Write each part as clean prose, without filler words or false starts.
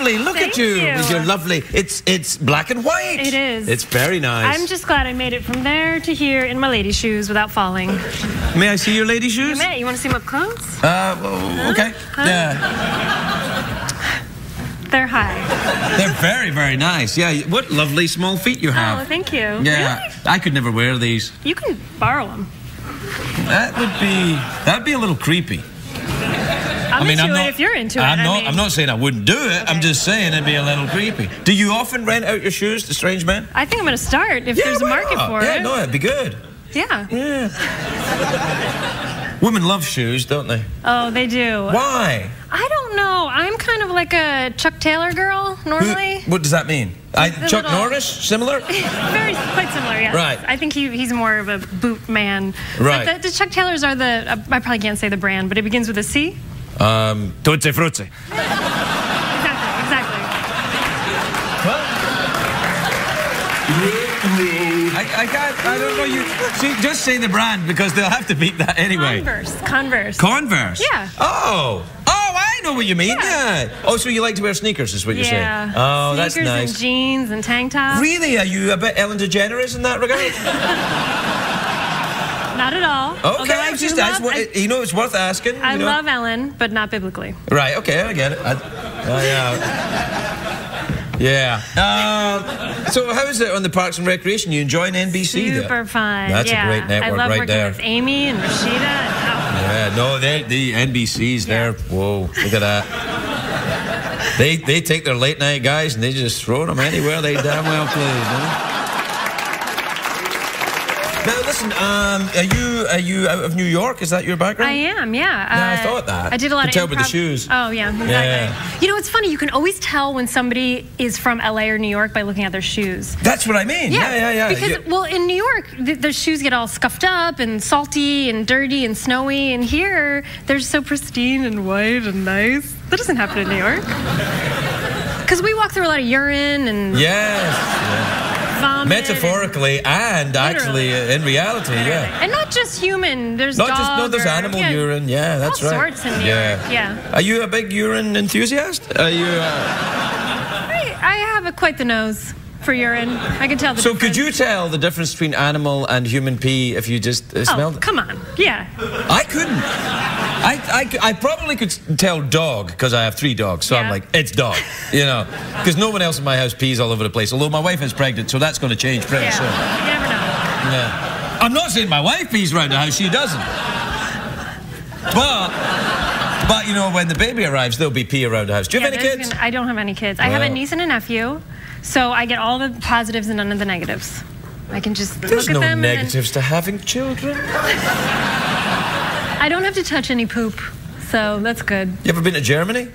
lovely. Look at you. You're lovely. It's black and white. It is. It's very nice. I'm just glad I made it from there to here in my lady shoes without falling. May I see your lady shoes? You may. You want to see them up close? Well, okay. Huh? Yeah. They're high. They're very, very nice. Yeah. What lovely small feet you have. Oh, thank you. Yeah. Really? I could never wear these. You can borrow them. That'd be a little creepy. I'm into it if you're into it. I'm not saying I wouldn't do it. Okay. I'm just saying it'd be a little creepy. Do you often rent out your shoes to strange men? I think I'm going to start if there's a market for it. Yeah, no, it'd be good. Yeah. Yeah. Women love shoes, don't they? Oh, they do. Why? I don't know. I'm kind of like a Chuck Taylor girl, normally. What does that mean? Chuck Norris? Similar? Quite similar, yes. Right. I think he's more of a boot man. Right. But the Chuck Taylors are I probably can't say the brand, but it begins with a C. Tootsie-fruitsie. Exactly. I don't know. You see, just say the brand because they'll have to beat that anyway. Converse. Converse? Yeah. Oh, I know what you mean. Yeah. Oh, so you like to wear sneakers, is what you're saying? Yeah. Oh, that's nice. Sneakers and jeans and tank tops. Really? Are you a bit Ellen DeGeneres in that regard? Not at all. Okay, you know, it's worth asking. I love Ellen, but not biblically. Right. Okay, I get it. Yeah. So how is it on the Parks and Recreation? You enjoying NBC? Super fun. That's a great network right there. I love working with Amy and Rashida. Yeah, no, the NBC's there. Whoa, look at that. They take their late night guys and they just throw them anywhere they damn well please. Huh? Now listen, are you out of New York? Is that your background? I am, yeah. Yeah, I thought that. I did a lot of tell with the shoes. Oh yeah, exactly. Yeah. You know, it's funny. You can always tell when somebody is from LA or New York by looking at their shoes. That's what I mean. Yeah. Because well, in New York, their shoes get all scuffed up and salty and dirty and snowy, and here they're so pristine and white and nice. That doesn't happen in New York. Because we walk through a lot of urine and vomit. Metaphorically and actually in reality, yeah. And not just human. There's there's animal urine. Yeah, that's all right. Sorts in New York. Yeah. Are you a big urine enthusiast? Are you? I have quite the nose for urine. I can tell the difference. So could you tell the difference between animal and human pee if you just smelled it? Come on. Yeah. I couldn't. I probably could tell dog because I have 3 dogs, so I'm like, it's dog, you know, because no one else in my house pees all over the place. Although my wife is pregnant, so that's going to change pretty soon. You never know. Yeah. I'm not saying my wife pees around the house; she doesn't. But you know, when the baby arrives, there'll be pee around the house. Do you have any kids? I don't have any kids. I have a niece and a nephew, so I get all the positives and none of the negatives. I can just look at them. There's no negatives to having children. I don't have to touch any poop, so that's good. You ever been to Germany?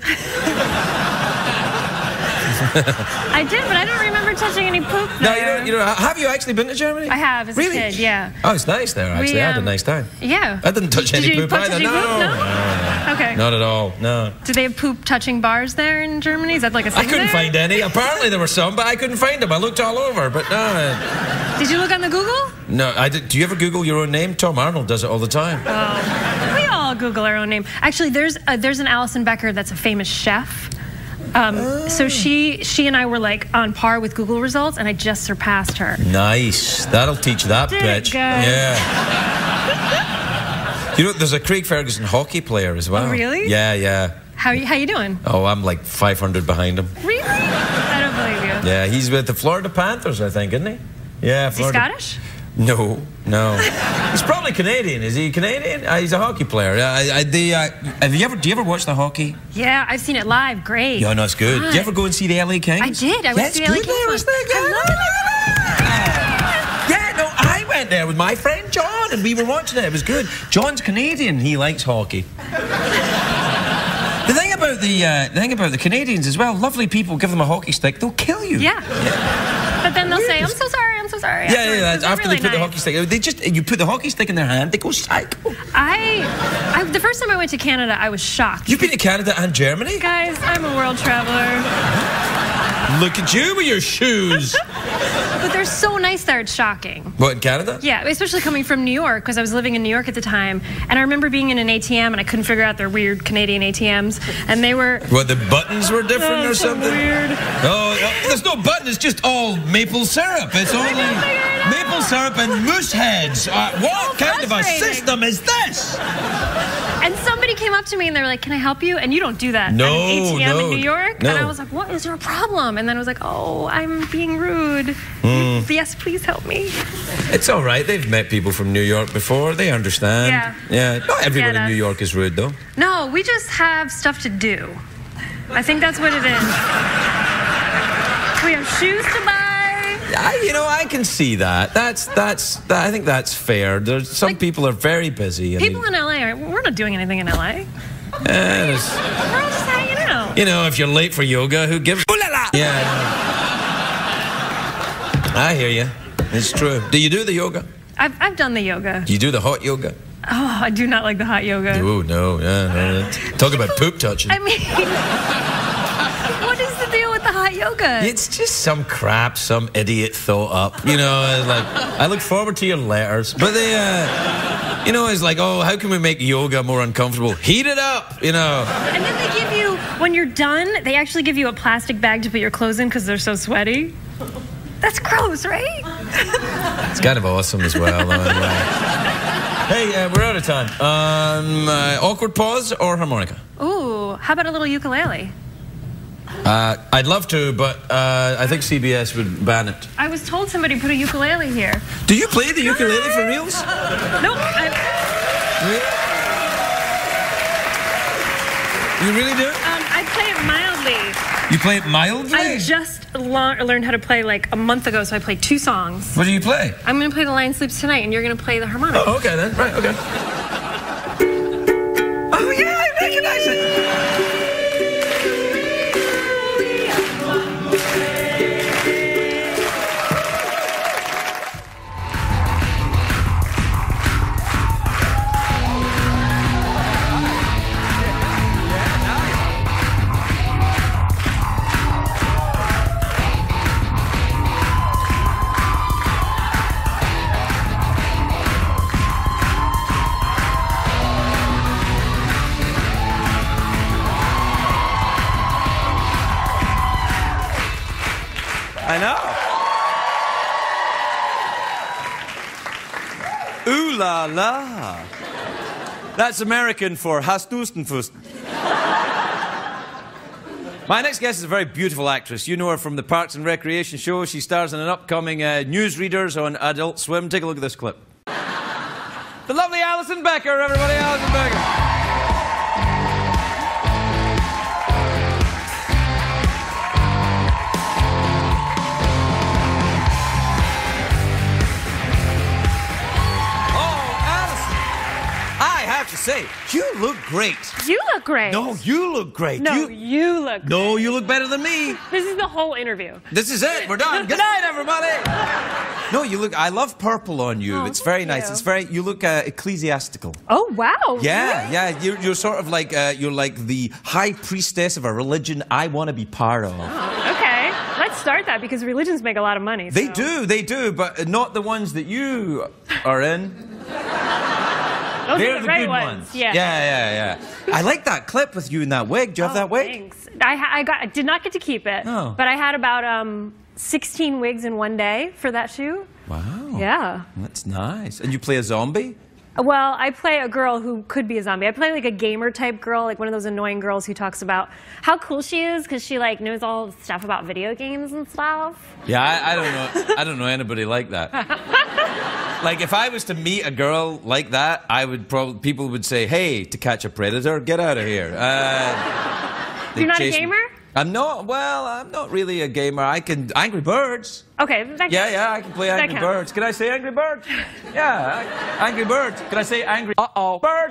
I did, but I don't remember touching any poop there. No, you know, have you actually been to Germany? I have, as a kid, yeah. Oh, it's nice there, actually. I had a nice time. Yeah. I didn't touch any poop either. No. Okay. Not at all, no. Do they have poop-touching bars there in Germany? Is that like a thing I couldn't find any. Apparently there were some, but I couldn't find them. I looked all over, but no. Did you look on the Google? No, I did. Do you ever Google your own name? Tom Arnold does it all the time. Oh, we all Google our own name. Actually, there's an Alison Becker that's a famous chef. So she and I were like on par with Google results, and I just surpassed her. Nice. That'll teach that bitch. Yeah. You know, there's a Craig Ferguson hockey player as well. Oh, really? Yeah. How you doing? Oh, I'm like 500 behind him. Really? I don't believe you. Yeah, he's with the Florida Panthers, I think, isn't he? Yeah, Florida. Is he Scottish? No. He's probably Canadian. Is he Canadian? He's a hockey player. Do you ever watch the hockey? Yeah, I've seen it live. Great. Yeah, no, it's good. Did you ever go and see the LA Kings? I did. I went to the LA Kings. Yeah, no, I went there with my friend John, and we were watching it. It was good. John's Canadian. He likes hockey. The thing about the Canadians as well, lovely people, give them a hockey stick, they'll kill you. Yeah. But then they'll say, I'm so sorry. Yeah, after they put the hockey stick, you put the hockey stick in their hand, they go psycho. The first time I went to Canada, I was shocked. You've been to Canada and Germany? Guys, I'm a world traveler. Look at you with your shoes. But they're so nice there, it's shocking. What, in Canada? Yeah, especially coming from New York, because I was living in New York at the time, and I remember being in an ATM, and I couldn't figure out their weird Canadian ATMs, and they were... What, the buttons were different or so something? Weird. Oh, there's no button, it's just all maple syrup. It's only maple syrup and moose heads. What kind of a system is this? And somebody came up to me and they were like, can I help you? And you don't do that at an ATM in New York. No. And I was like, what is your problem? And then I was like, oh, I'm being rude. Yes, please help me. It's all right. They've met people from New York before. They understand. Yeah. Not everyone in New York is rude, though. No, we just have stuff to do. I think that's what it is. We have shoes to buy. I can see that. I think that's fair. There's some people are very busy. People in LA, we're not doing anything in LA. We're all just hanging out. If you're late for yoga, who gives? Yeah. I hear you. It's true. Do you do the yoga? I've done the yoga. Do you do the hot yoga? Oh, I do not like the hot yoga. Oh, no. Yeah. Talk about poop touching. I mean, what is the deal with the hot yoga? It's just some crap some idiot thought up. Like, I look forward to your letters. But they, it's like, oh, how can we make yoga more uncomfortable? Heat it up, And then they give you, when you're done, they actually give you a plastic bag to put your clothes in because they're so sweaty. That's gross, right? It's kind of awesome as well. Hey, we're out of time. Awkward pause or harmonica? Ooh, how about a little ukulele? I'd love to, but I think CBS would ban it. I was told somebody put a ukulele here. Do you play the ukulele for reals? Nope. Really? You really do? I play it mildly. You play it mildly? I just learned how to play like a month ago, so I played 2 songs. What do you play? I'm going to play The Lion Sleeps Tonight, and you're going to play the harmonica. Oh, okay then. Right, okay. Oh, yeah, I recognize it. I know. Ooh la la. That's American for hast dusten fusten. My next guest is a very beautiful actress. You know her from the Parks and Recreation show. She stars in an upcoming Newsreaders on Adult Swim. Take a look at this clip. The lovely Alison Becker, everybody. Alison Becker. To say, you look great. You look great. No, you look great. No, you look great. No, you look better than me. This is the whole interview. This is it. We're done. Good night, everybody. No, you look. I love purple on you. It's very nice. You. It's very. You look ecclesiastical. Oh wow. Yeah, really? yeah. You're sort of like you're like the high priestess of a religion I want to be part of. Oh, okay. Let's start that because religions make a lot of money. They do, but not the ones that you are in. They're the right good ones. Yeah. Yeah. I like that clip with you in that wig. Do you have that wig? Thanks. I did not get to keep it. Oh. But I had about 16 wigs in one day for that shoot. Wow. Yeah. That's nice. And you play a zombie? Well, I play a girl who could be a zombie. I play like a gamer type girl, like one of those annoying girls who talks about how cool she is because she like knows all the stuff about video games and stuff. Yeah, I don't know. I don't know anybody like that. Like if I was to meet a girl like that, I would people would say, "Hey, to catch a predator, get out of here." You're not a gamer? I'm not. Well, I'm not really a gamer. I can Angry Birds. Okay. Yeah, I can play Angry Birds. Can I say Angry Birds? Yeah, Angry Birds. Can I say Angry Birds? I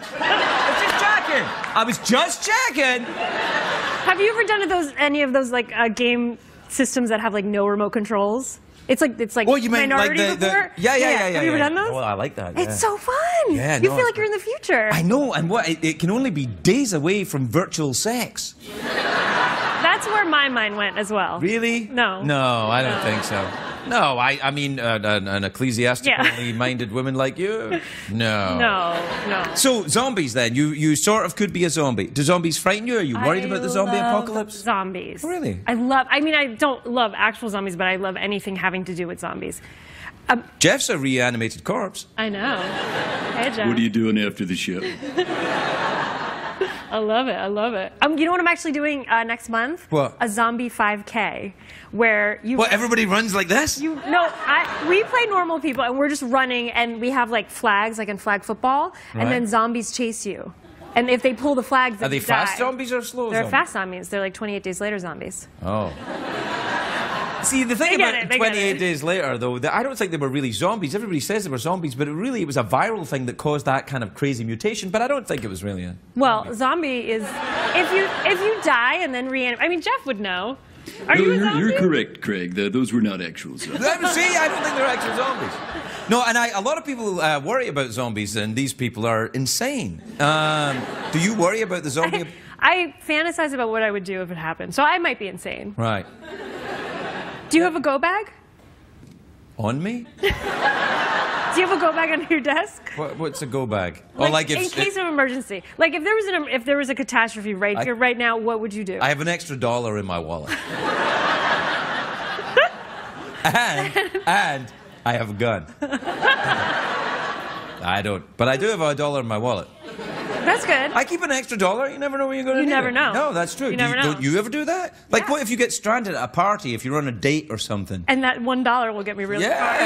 was just checking. I was just checking. Have you ever done any of those like game systems that have like no remote controls? It's like well, you mean Minority like Report? Yeah. Have you ever done those? Oh, I like that. It's so fun. Yeah, you feel like you're in the future. I know, and it can only be days away from virtual sex. That's where my mind went as well. Really? No. No, I don't think so. No, I mean, an ecclesiastically minded woman like you? No. No. So, zombies then. You sort of could be a zombie. Do zombies frighten you? Are you worried about the zombie apocalypse? Zombies. Oh, really? I don't love actual zombies, but I love anything having to do with zombies. Jeff's a reanimated corpse. I know. Hey, Jeff. What are you doing after the show? I love it. You know what I'm actually doing next month? What? A zombie 5K, where you. What? Everybody runs like this? We play normal people, and we're just running, and we have like flags, like in flag football, and then zombies chase you. And if they pull the flags, are they fast zombies or slow zombies? They're fast zombies. They're like 28 Days Later zombies. Oh. See, the thing about 28 Days Later, though, I don't think they were really zombies. Everybody says they were zombies, but it was a viral thing that caused that kind of crazy mutation. But I don't think it was really a zombie is if you die and then reanimate. I mean, Jeff would know. You're correct, Craig. Those were not actual zombies. See, I don't think they're actual zombies. No, and a lot of people worry about zombies, and these people are insane. Do you worry about the zombie? I fantasize about what I would do if it happened, so I might be insane. Right. Do you have a go bag? On me? Do you have a go bag under your desk? What's a go bag? In case of emergency. Like if there was a catastrophe here right now, what would you do? I have an extra $1 in my wallet. and I have a gun. I don't, but I do have $1 in my wallet. That's good. I keep an extra $1. You never know when you're going to need it. You never know. No, that's true. You never know. Don't you ever do that? Like, what if you get stranded at a party, if you're on a date or something? And that $1 will get me really far.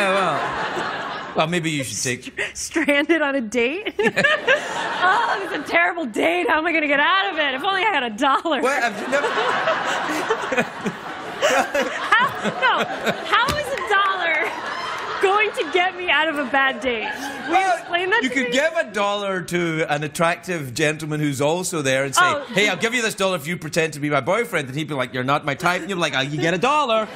Well, maybe you should take... Stranded on a date? Oh, it's a terrible date. How am I going to get out of it? If only I had $1. Well, have you never... How is $1 going to get me out of a bad date? Will you explain that to me? You could give $1 to an attractive gentleman who's also there and say, hey, I'll give you this $1 if you pretend to be my boyfriend. And he'd be like, you're not my type. And you're like, you get $1.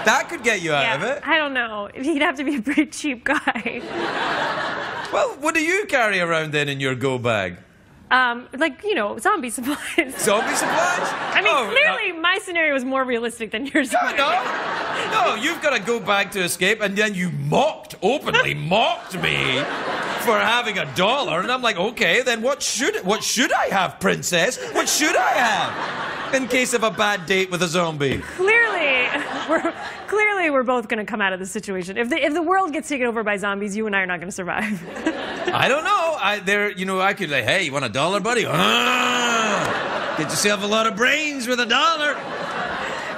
That could get you out of it. I don't know. He'd have to be a pretty cheap guy. Well, what do you carry around then in your go bag? Zombie supplies. Zombie supplies? I mean, clearly my scenario is more realistic than yours. No, you've got to go back to escape, and then you openly mocked me for having $1, and I'm like, okay, then what should I have, princess? What should I have in case of a bad date with a zombie? Clearly, we're both going to come out of this situation. If the world gets taken over by zombies, you and I are not going to survive. I don't know. I could say, hey, you want $1, buddy? Get yourself a lot of brains with $1.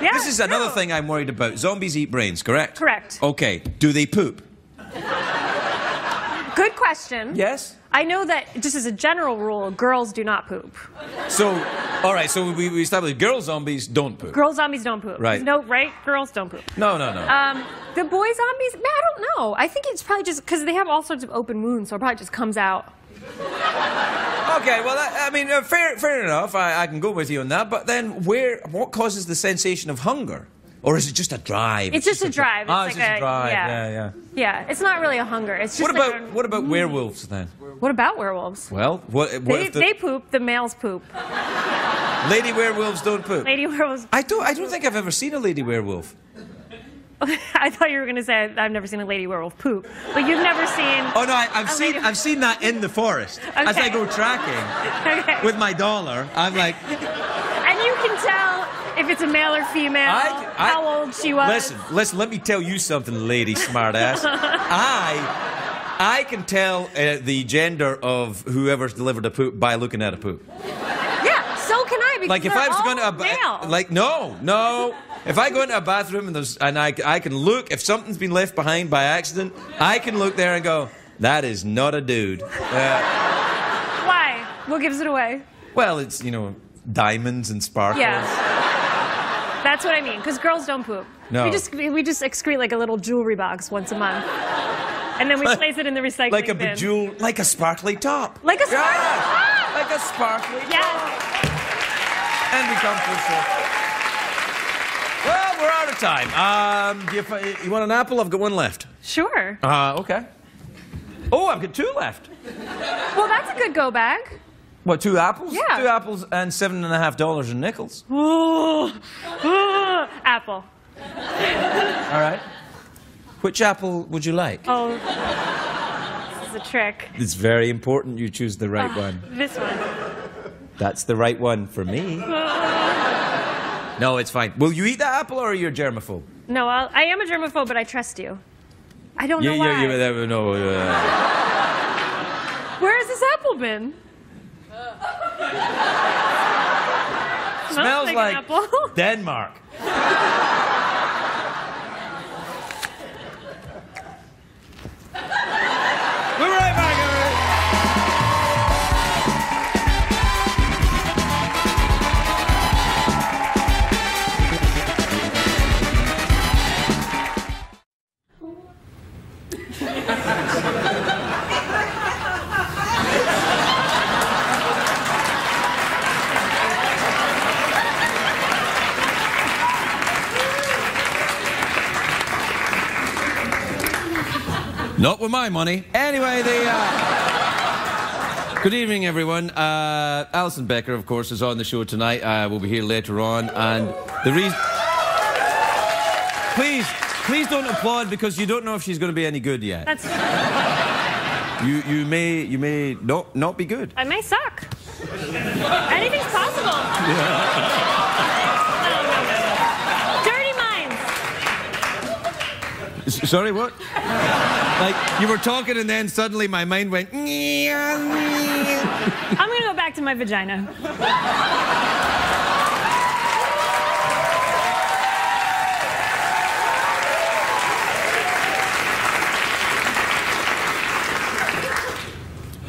Yeah, this is another thing I'm worried about. Zombies eat brains, correct? Correct. Okay. Do they poop? Good question. Yes? I know that, just as a general rule, girls do not poop. So, all right, so we established girl zombies don't poop. Girl zombies don't poop. Right. No, right? Girls don't poop. No. The boy zombies, man, I don't know. I think it's probably just because they have all sorts of open wounds, so it probably just comes out. Okay, well, fair enough. I can go with you on that. But then, what causes the sensation of hunger? Or is it just a drive? It's just a drive. It's just a drive. Yeah. Yeah, it's not really a hunger. It's just what about werewolves then? What about werewolves? Well, they poop. The males poop. Lady werewolves don't poop. Lady werewolves. I don't think I've ever seen a lady werewolf. I thought you were going to say I've never seen a lady werewolf poop, but you've never seen. Oh no, I've seen that in the forest as I go tracking with my $1. I'm like, and you can tell if it's a male or female, how old she was. Listen. Let me tell you something, lady smartass. I can tell the gender of whoever's delivered a poop by looking at a poop. Yeah, so can I. Because like if I was going to no. If I go into a bathroom and I can look, if something's been left behind by accident, I can look there and go, that is not a dude. Why? What gives it away? Well, it's, diamonds and sparkles. Yeah. That's what I mean, because girls don't poop. No. We just excrete like a little jewelry box once a month. And then we place it in the recycling like bin. Like a sparkly top. Like a sparkly top! Like a sparkly top. Yes. And we come full circle. Well, we're out of time. You want an apple? I've got one left. Sure. Okay. Oh, I've got 2 left. Well, that's a good go bag. What, 2 apples? Yeah. 2 apples and $7.50 in nickels. Ooh. Ooh. Apple. All right. Which apple would you like? Oh, this is a trick. It's very important you choose the right one. This one. That's the right one for me. No, it's fine. Will you eat that apple or are you a germaphobe? No, I am a germaphobe, but I trust you. I don't know why. No. Where has this apple been? Smells like an apple. Denmark. We'll be right back, everybody. Not with my money. Anyway, good evening, everyone. Alison Becker, of course, is on the show tonight. We'll be here later on, and the reason... Please don't applaud because you don't know if she's going to be any good yet. That's... You may not be good. I may suck. Anything's possible. Dirty minds. Sorry, what? Like, you were talking and then suddenly my mind went... I'm gonna go back to my vagina.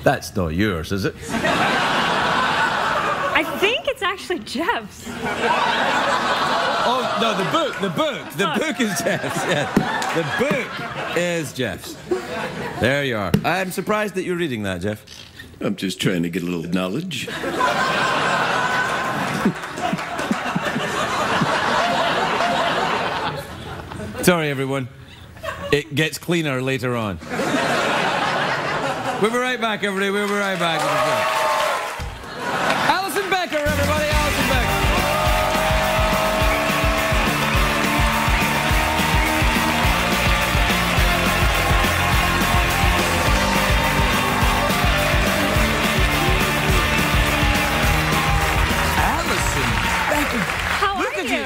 That's not yours, is it? I think it's actually Jeff's. Oh, no, the book is Jeff's, yeah. The book is Jeff's. There you are. I'm surprised that you're reading that, Jeff. I'm just trying to get a little knowledge. Sorry, everyone. It gets cleaner later on. We'll be right back, everybody. We'll be right back. Alison Becker, everybody. Alison Becker.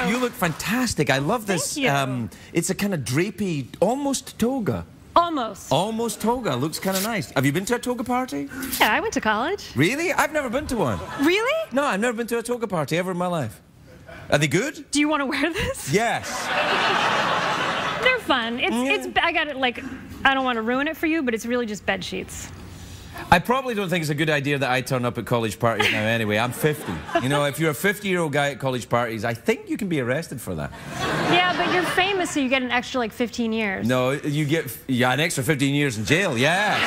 You look fantastic. I love this. Thank you. It's a kind of drapey, almost toga. Almost. Almost toga. Looks kind of nice. Have you been to a toga party? Yeah, I went to college. Really? I've never been to one. Really? No, I've never been to a toga party ever in my life. Are they good? Do you want to wear this? Yes. They're fun. I got it, like, I don't want to ruin it for you, but it's really just bed sheets. I probably don't think it's a good idea that I turn up at college parties now anyway. I'm 50. You know, if you're a 50-year-old guy at college parties, I think you can be arrested for that. Yeah, but you're famous, so you get an extra, like, 15 years. No, you get an extra 15 years in jail, yeah.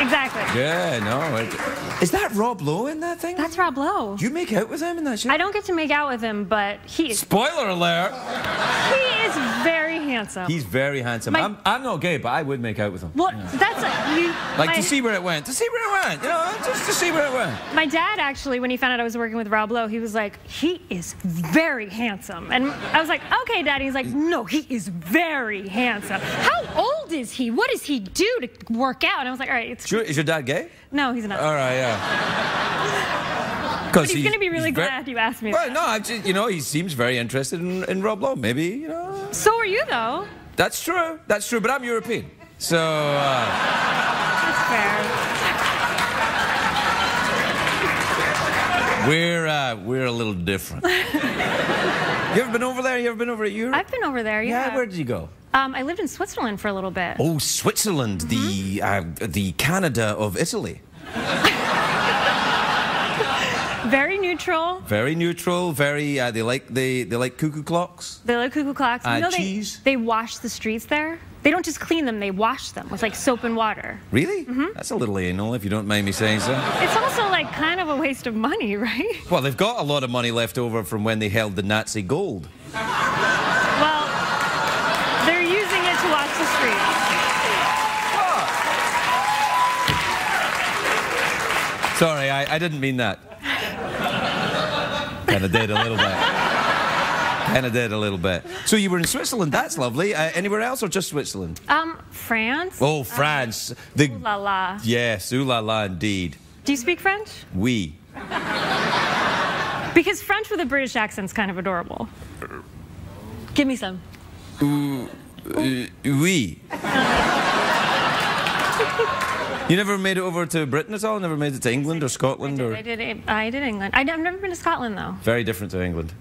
Exactly. Yeah, no. Is that Rob Lowe in that thing? That's Rob Lowe. Do you make out with him in that shit? I don't get to make out with him, but he is... Spoiler alert! He is very handsome. He's very handsome. I'm not gay, but I would make out with him. Well, yeah. that's... To see where it went. To see where it went. You know, just to see where it went. My dad, actually, when he found out I was working with Rob Lowe, he was like, he is very handsome. And I was like, okay, Daddy. He's like, no, he is very handsome. How old is he? What does he do to work out? And I was like, all right, it's... Sure. Is your dad gay? No, he's not. All right, yeah. But he's going to be really glad you asked me that. No, you know, he seems very interested in Rob Lowe. Maybe, you know. So are you, though. That's true. That's true. But I'm European. So... That's fair. We're a little different. You ever been over there? You ever been over at Europe? I've been over there, yeah. Yeah, where did you go? I lived in Switzerland for a little bit. Oh, Switzerland, the Canada of Italy. Very neutral. Very neutral. Very. They like cuckoo clocks. They like cuckoo clocks. You know, cheese. They wash the streets there. They don't just clean them; they wash them with like soap and water. Really? Mm-hmm. That's a little anal, if you don't mind me saying so. It's also like kind of a waste of money, right? Well, they've got a lot of money left over from when they held the Nazi gold. Well, they're using it to wash the streets. Sorry, I didn't mean that. Kind of did a little bit. Kind of did a little bit. So you were in Switzerland. That's lovely. Anywhere else or just Switzerland? France. Oh, France. Ooh la la. Yes, ooh la la indeed. Do you speak French? Oui. Because French with a British accent's kind of adorable. Give me some. Oui. You never made it over to Britain at all? Never made it to England or Scotland? I did England. I've never been to Scotland, though. Very different to England.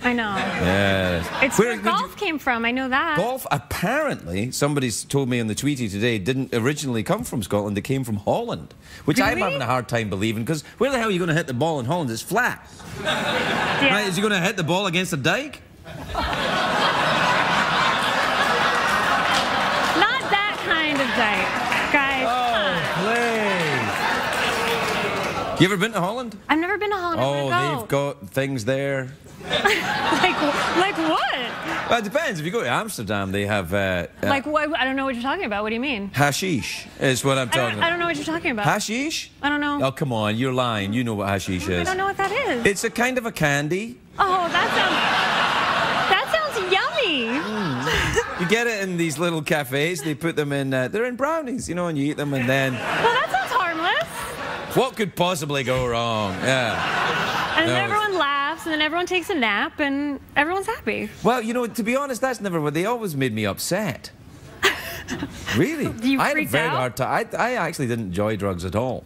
I know. Yes. It's where golf came from. I know that. Golf, apparently, somebody's told me on the Tweety today, didn't originally come from Scotland. It came from Holland, which Really? I'm having a hard time believing, because where the hell are you going to hit the ball in Holland? It's flat. Yeah. Right? Is he going to hit the ball against a dike? Not that kind of date, guys. Oh, please. You ever been to Holland? I've never been to Holland. Oh, they've got things there. like what? Well, it depends. If you go to Amsterdam, they have... like what? I don't know what you're talking about. What do you mean? Hashish is what I'm talking about. I don't know what you're talking about. Hashish? I don't know. Oh, come on. You're lying. You know what hashish is. I don't know what that is. It's a kind of a candy. Oh, that sounds yummy. You get it in these little cafes. They put them in... they're in brownies, you know, and you eat them and then... Well, that sounds harmless. What could possibly go wrong? Yeah. And then everyone laughs, and then everyone takes a nap, and everyone's happy. Well, you know, to be honest, that's never what... They always made me upset. Really? You I had a freaked very out? hard time. I actually didn't enjoy drugs at all.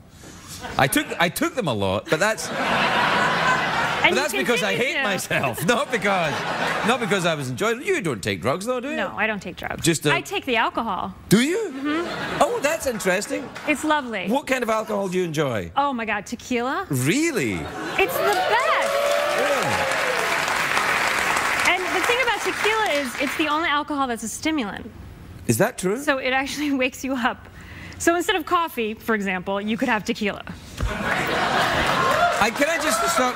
I took them a lot, but that's... And But that's because I hate to. myself, not because I was enjoying it. You don't take drugs, though, do you? No, I don't take drugs. Just I take the alcohol. Do you? Mm-hmm. Oh, that's interesting. It's lovely. What kind of alcohol do you enjoy? Oh my God, tequila. Really? It's the best. Yeah. And the thing about tequila is it's the only alcohol that's a stimulant. Is that true? So it actually wakes you up. So instead of coffee, for example, you could have tequila. Can I just stop?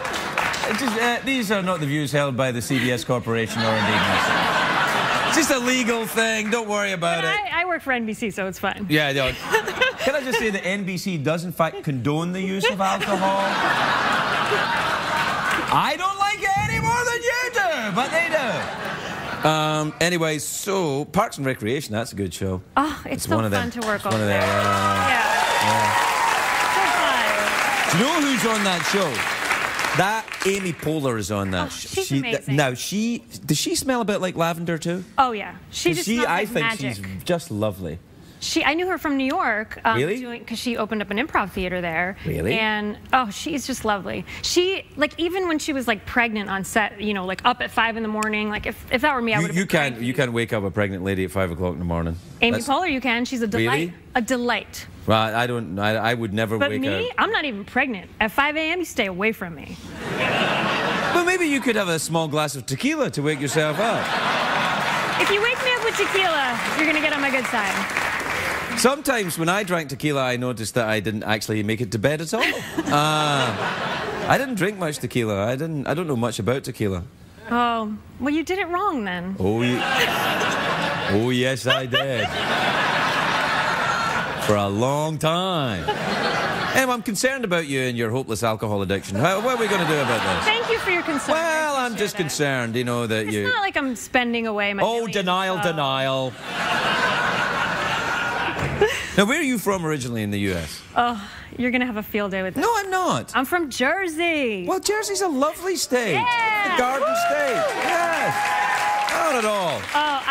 These are not the views held by the CBS Corporation or indeed myself. It's just a legal thing. Don't worry about it. I work for NBC, so it's fine. Yeah, no. Can I just say that NBC does, in fact, condone the use of alcohol? I don't like it any more than you do, but they do. Anyway, so Parks and Recreation, that's a good show. Oh, it's so fun to work on. One of them. So fun. Do you know who's on that show? That Amy Poehler is on that. She's amazing. Now, does she smell a bit like lavender too? Oh yeah, she just smells like magic. She's just lovely. I knew her from New York. Really? Because she opened up an improv theater there. Really? And she's just lovely. She even when she was like pregnant on set, you know, like up at 5 in the morning. Like if that were me, I would have. You can't wake up a pregnant lady at 5 o'clock in the morning. Amy Poehler, you can. She's a delight. Really? A delight. Well, I don't. I would never But wake me, up. I'm not even pregnant. At 5 a.m., you stay away from me. Well, maybe you could have a small glass of tequila to wake yourself up. If you wake me up with tequila, you're gonna get on my good side. Sometimes when I drank tequila, I noticed that I didn't actually make it to bed at all. I didn't drink much tequila. I don't know much about tequila. Oh, well, you did it wrong then. Oh, yes, I did. For a long time. Em, I'm concerned about you and your hopeless alcohol addiction. What are we going to do about this? Thank you for your concern. Well, I'm just concerned, you know, that It's not like I'm spending away my millions, denial. Now, where are you from originally in the U.S.? Oh, you're going to have a field day with this. No, I'm not. I'm from Jersey. Well, Jersey's a lovely state. Yeah. The Garden State. Yes. Not at all. Oh,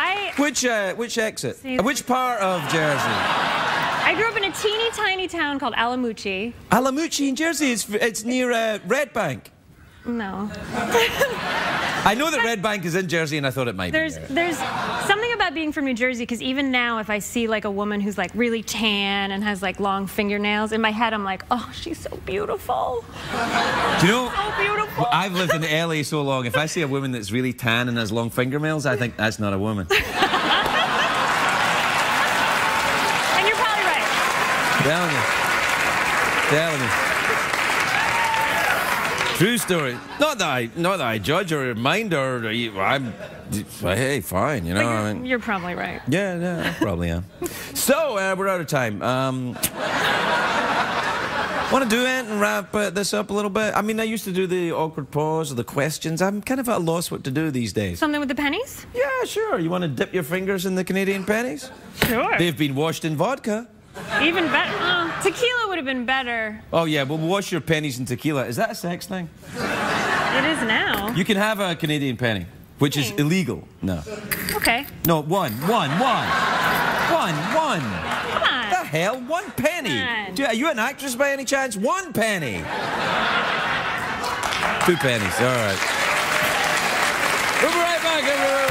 Which exit? Which part of Jersey? I grew up in a teeny tiny town called Alamucci. Alamucci in Jersey. It's near Red Bank. No. I know that Red Bank is in Jersey, and I thought it might be there. There's something about being from New Jersey, because even now, if I see like a woman who's like really tan and has like long fingernails, in my head I'm like, oh, she's so beautiful. Do you know? So beautiful. I've lived in LA so long. If I see a woman that's really tan and has long fingernails, I think that's not a woman. And you're probably right. Telling you. True story. Not that I judge or mind or hey, fine, you know. You're probably right. Yeah, I probably am. So we're out of time. Want to do it and wrap this up a little bit? I mean, I used to do the awkward pause or the questions. I'm kind of at a loss what to do these days. Something with the pennies? Yeah, sure. You want to dip your fingers in the Canadian pennies? Sure. They've been washed in vodka. Even better. Tequila would have been better. Oh, yeah, well, wash your pennies in tequila. Is that a sex thing? It is now. You can have a Canadian penny, which is illegal. No. Okay. No, one. Come on. The hell? 1 penny? Are you an actress by any chance? 1 penny. 2 pennies. All right. We'll be right back, everyone.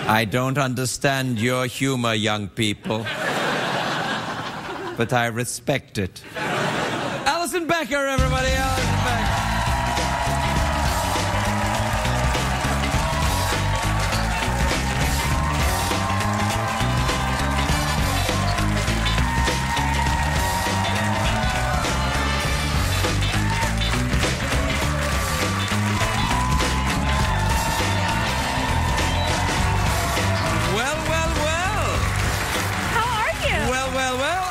I don't understand your humor, young people. But I respect it. Alison Becker, everybody. Alison Becker.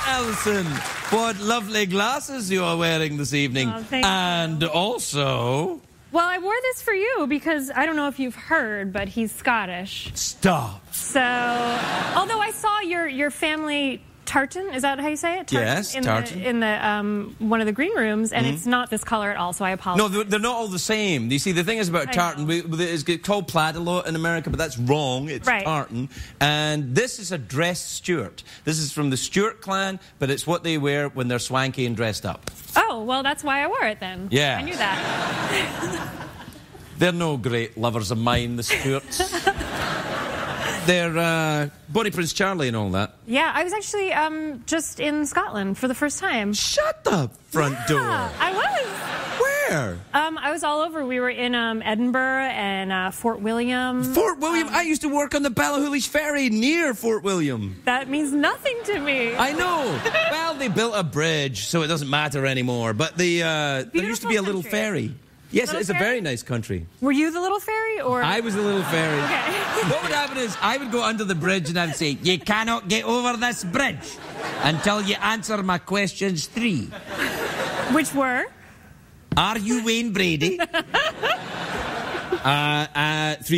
Alison, what lovely glasses you are wearing this evening. Oh, thank you. And also... Well, I wore this for you because I don't know if you've heard, but he's Scottish. Stop. So, although I saw your family tartan, is that how you say it? Tartan, yes, tartan. In the one of the green rooms, and it's not this color at all, so I apologize. No, they're not all the same. You see, the thing is about tartan, it's called plaid a lot in America, but that's wrong. It's tartan. And this is a dress Stuart. This is from the Stuart clan, but it's what they wear when they're swanky and dressed up. Oh, well, that's why I wore it then. Yeah. I knew that. They're no great lovers of mine, the Stuarts. They're Bonnie Prince Charlie and all that. Yeah, I was actually just in Scotland for the first time. Shut the front door. I was. Where? I was all over. We were in Edinburgh and Fort William. Fort William? I used to work on the Ballahoolish Ferry near Fort William. That means nothing to me. I know. Well, they built a bridge, so it doesn't matter anymore. But there used to be a little ferry. Yes, it's a very nice country. Were you the little fairy, or...? I was the little fairy. Okay. What would happen is, I would go under the bridge and I would say, "You cannot get over this bridge until you answer my questions 3. Which were? Are you Wayne Brady? 3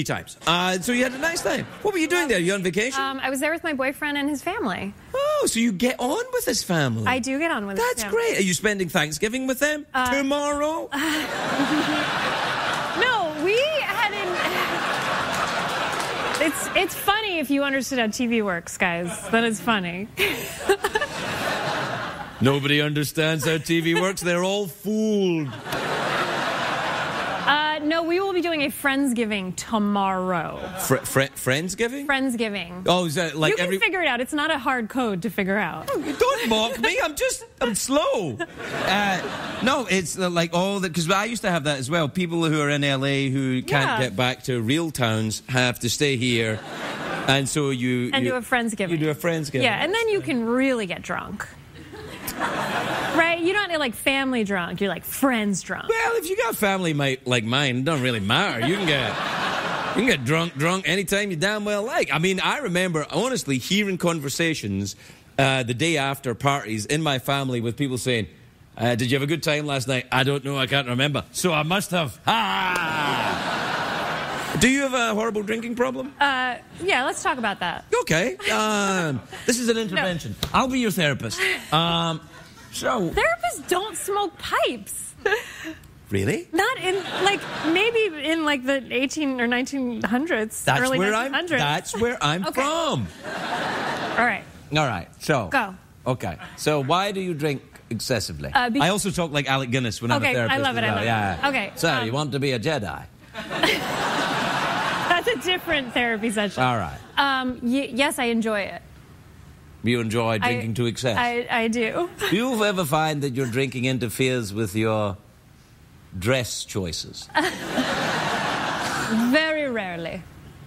times. So you had a nice time. What were you doing there? You on vacation? I was there with my boyfriend and his family. Oh, so you get on with his family? I do get on with his family. That's great. Are you spending Thanksgiving with them tomorrow? No, we hadn't... It's funny if you understood how TV works, guys. That is funny. Nobody understands how TV works. They're all fooled. No, we will be doing a Friendsgiving tomorrow. Friendsgiving? Friendsgiving. Oh, is that like you can figure it out. It's not a hard code to figure out. Oh, don't mock me. I'm slow. No, it's like all that, because I used to have that as well. People who are in LA who can't get back to real towns have to stay here. And so you do a Friendsgiving. You do a Friendsgiving. Yeah, and then you can really get drunk. Right? You're not like family drunk. You're like friends drunk. Well, if you got family like mine, it doesn't really matter. You can get drunk anytime you damn well like. I mean, I remember, honestly, hearing conversations the day after parties in my family with people saying, did you have a good time last night? I don't know, I can't remember. So I must have. Do you have a horrible drinking problem? Yeah, let's talk about that. Okay. This is an intervention. No. I'll be your therapist. Therapists don't smoke pipes. Really? Not in, like, maybe in, like, the 18 or 1900s. That's early where 1900s. That's where I'm from. All right. So. Go. Okay. So why do you drink excessively? I also talk like Alec Guinness when I'm a therapist. I love it. Well. I love it. Okay. So you want to be a Jedi? That's a different therapy session. All right. Yes, I enjoy it. You enjoy drinking to excess? I do. Do you ever find that your drinking interferes with your dress choices? Very rarely.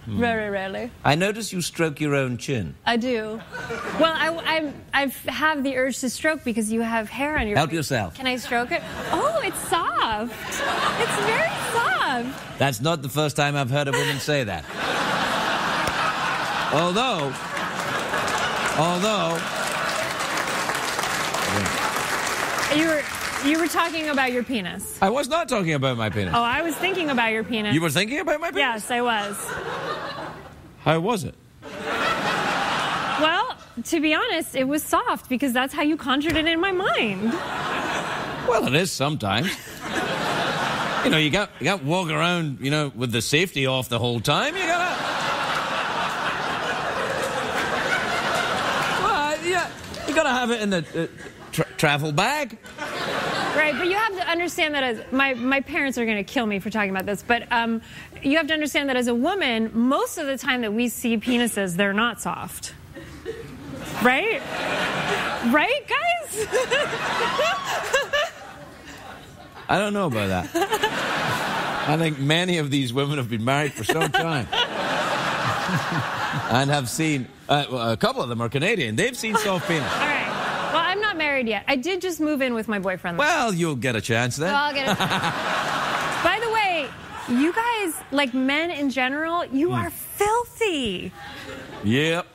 Very rarely. I notice you stroke your own chin. I do. Well, I have the urge to stroke because you have hair on your Help face. yourself. Can I stroke it? Oh, it's soft. It's very soft. That's not the first time I've heard a woman say that. Although... You were talking about your penis. I was not talking about my penis. Oh, I was thinking about your penis. You were thinking about my penis? Yes, I was. How was it? Well, to be honest, it was soft because that's how you conjured it in my mind. Well, it is sometimes. You know, you got to walk around, you know, with the safety off the whole time. You gotta... Well, yeah, you gotta have it in the travel bag. Right, but you have to understand that as... My parents are going to kill me for talking about this, but you have to understand that as a woman, most of the time that we see penises, they're not soft. Right? Right, guys? I don't know about that. I think many of these women have been married for some time. And have seen... a couple of them are Canadian. They've seen soft penis. All right. Well, I'm not married yet. I did just move in with my boyfriend. Well, you'll get a chance then. Well, I'll get a chance. By the way, you guys, like men in general, you are filthy. Yep.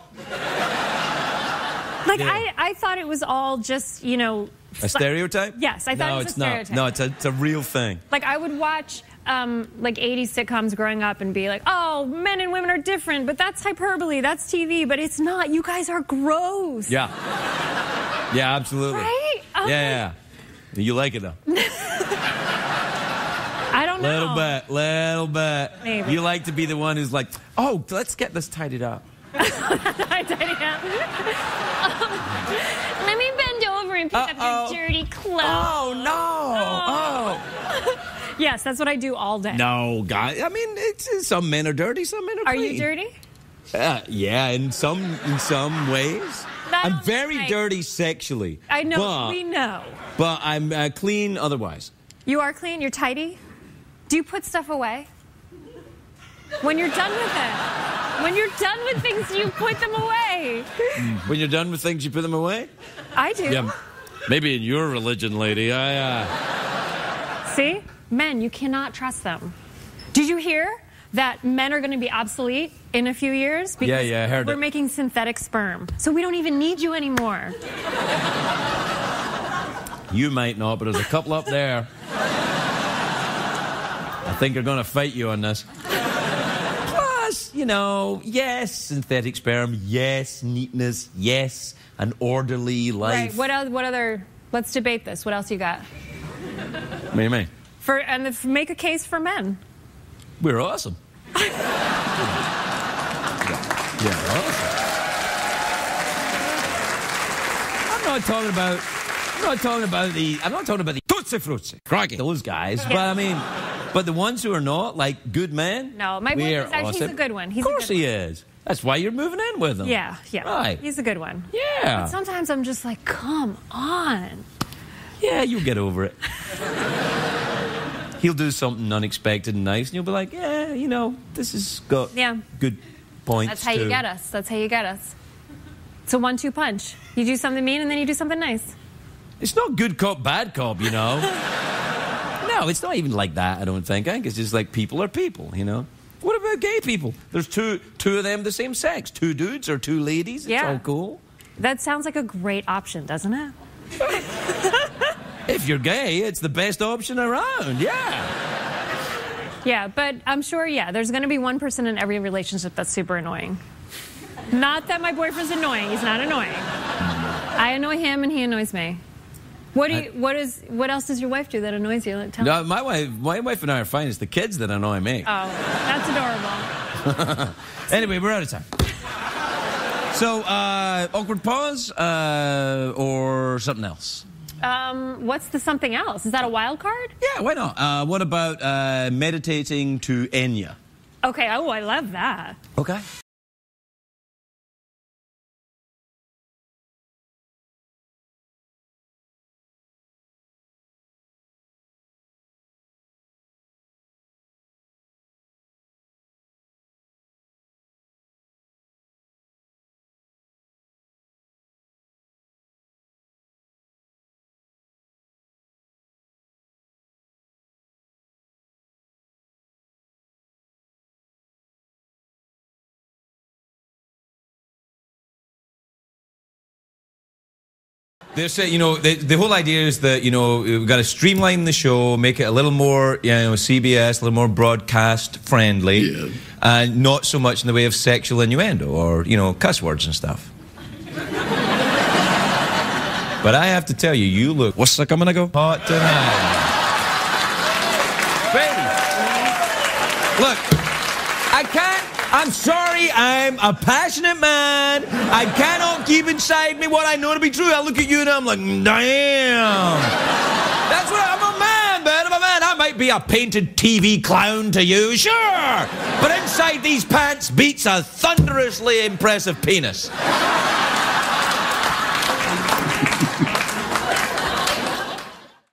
Like, Yeah. I thought it was all just, you know... A stereotype? Yes, I thought it was a stereotype. No, it's a real thing. Like, I would watch, like, 80s sitcoms growing up and be like, oh, men and women are different, but that's hyperbole, that's TV, but it's not. You guys are gross. Yeah. Yeah, absolutely. Right? Yeah. You like it, though? I don't know. Little bit. Maybe. You like to be the one who's like, oh, let's get this tidied up. Let me bend over and pick up your dirty clothes. Oh, no. Oh. Yes, that's what I do all day. No, guy. I mean, some men are dirty, some men are clean. Are you dirty? Yeah, in some ways. I'm very dirty sexually. I know, but, we know. But I'm clean otherwise. You are clean? You're tidy? Do you put stuff away? When you're done with it. When you're done with things, you put them away. When you're done with things, you put them away? I do. Yeah, maybe in your religion, lady. See? Men, you cannot trust them. Did you hear that men are going to be obsolete in a few years? Because yeah, I heard we're making synthetic sperm. So we don't even need you anymore. You might not, but there's a couple up there. I think they're going to fight you on this. Plus, you know, yes, synthetic sperm, yes, neatness, yes, an orderly life. Right. What other... Let's debate this. What else you got? What do you mean? Make a case for men. We're awesome. Yeah, awesome. I'm not talking about the tootsie-fruitsie. Crikey. Those guys. Yeah. But I mean, but the ones who are not, like good men. No, my boyfriend's actually, he's a good one. Of course he is. That's why you're moving in with him. Yeah. Right. He's a good one. Yeah. But sometimes I'm just like, come on. Yeah, you'll get over it. He'll do something unexpected and nice, and you'll be like, yeah, you know, this has got good points. That's how you get us. That's how you get us. It's a 1-2 punch. You do something mean, and then you do something nice. It's not good cop, bad cop, you know. No, it's not even like that, I don't think. I think it's just like people are people, you know. What about gay people? There's two of them the same sex. 2 dudes or 2 ladies. It's all cool. That sounds like a great option, doesn't it? If you're gay, it's the best option around, yeah. Yeah, but I'm sure, there's going to be one person in every relationship that's super annoying. Not that my boyfriend's annoying. He's not annoying. I annoy him and he annoys me. What else does your wife do that annoys you? Tell me. My wife and I are fine. It's the kids that annoy me. Oh, that's adorable. Anyway, we're out of time. So, awkward pause or something else? What's the something else? Is that a wild card? Yeah, why not? What about meditating to Enya? Okay, I love that. Okay. There's, you know, the whole idea is that, you know, we've got to streamline the show, make it a little more, you know, CBS, a little more broadcast friendly, Yeah. and not so much in the way of sexual innuendo or, you know, cuss words and stuff. But I have to tell you, you look, what's that coming to go? Hot tonight. Baby. Look, I can't, I'm sorry, I'm a passionate man. I cannot keep inside me what I know to be true. I look at you and I'm like, damn. That's what, I'm a man, man, I'm a man. I might be a painted TV clown to you, sure. But inside these pants beats a thunderously impressive penis.